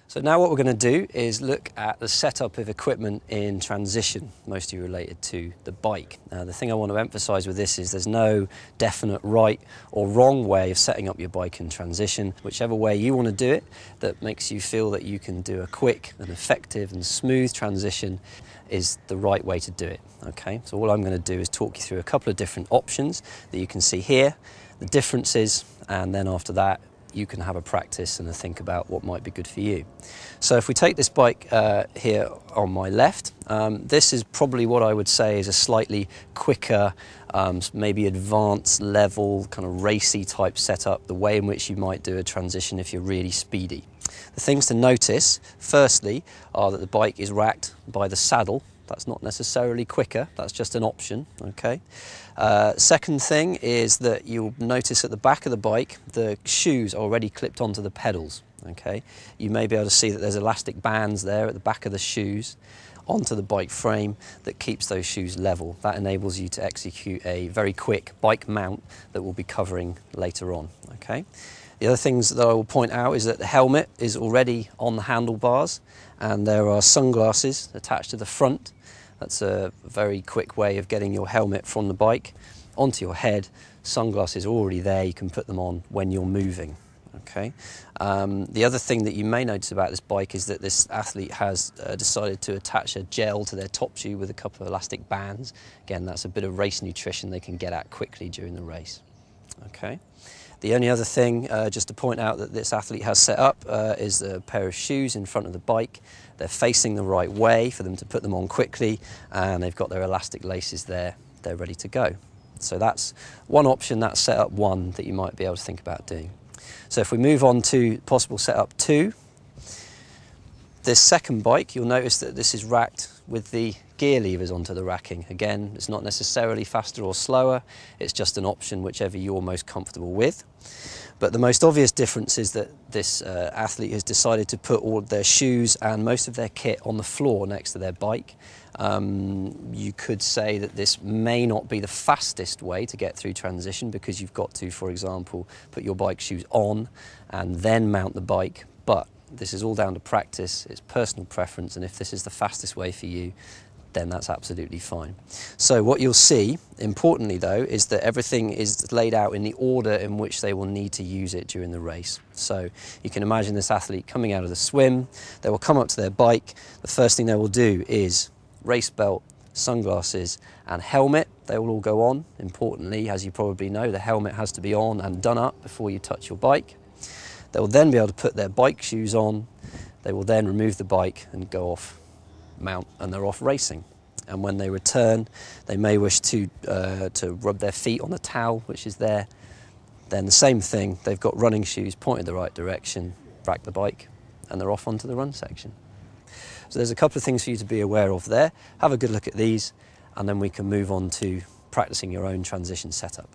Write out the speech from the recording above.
So now what we're going to do is look at the setup of equipment in transition, mostly related to the bike. Now the thing I want to emphasise with this is there's no definite right or wrong way of setting up your bike in transition. Whichever way you want to do it that makes you feel that you can do a quick and effective and smooth transition is the right way to do it. Okay, so all I'm going to do is talk you through a couple of different options that you can see here, the differences, and then after that you can have a practice and a think about what might be good for you. So if we take this bike here on my left, this is probably what I would say is a slightly quicker, maybe advanced level, kind of racy type setup, the way in which you might do a transition if you're really speedy. The things to notice, firstly, are that the bike is racked by the saddle. That's not necessarily quicker, that's just an option, okay? Second thing is that you'll notice at the back of the bike, the shoes are already clipped onto the pedals, okay? You may be able to see that there's elastic bands there at the back of the shoes onto the bike frame that keeps those shoes level. That enables you to execute a very quick bike mount that we'll be covering later on, okay? The other things that I will point out is that the helmet is already on the handlebars and there are sunglasses attached to the front. That's a very quick way of getting your helmet from the bike onto your head. Sunglasses are already there, you can put them on when you're moving. Okay. The other thing that you may notice about this bike is that this athlete has decided to attach a gel to their top shoe with a couple of elastic bands. Again, that's a bit of race nutrition they can get at quickly during the race. Okay. The only other thing, just to point out that this athlete has set up is a pair of shoes in front of the bike. They're facing the right way for them to put them on quickly, and they've got their elastic laces there. They're ready to go. So that's one option, that's setup one that you might be able to think about doing. So if we move on to possible setup two, this second bike, you'll notice that this is racked with the gear levers onto the racking. Again, it's not necessarily faster or slower, it's just an option whichever you're most comfortable with. But the most obvious difference is that this athlete has decided to put all of their shoes and most of their kit on the floor next to their bike. You could say that this may not be the fastest way to get through transition because you've got to, for example, put your bike shoes on and then mount the bike, but this is all down to practice, it's personal preference, and if this is the fastest way for you, then that's absolutely fine. So what you'll see, importantly though, is that everything is laid out in the order in which they will need to use it during the race. So you can imagine this athlete coming out of the swim, they will come up to their bike, the first thing they will do is race belt, sunglasses and helmet. They will all go on. Importantly, as you probably know, the helmet has to be on and done up before you touch your bike. They will then be able to put their bike shoes on, they will then remove the bike and go off, mount, and they're off racing. And when they return, they may wish to rub their feet on the towel, which is there. Then the same thing, they've got running shoes pointed the right direction, rack the bike, and they're off onto the run section. So there's a couple of things for you to be aware of there. Have a good look at these, and then we can move on to practicing your own transition setup.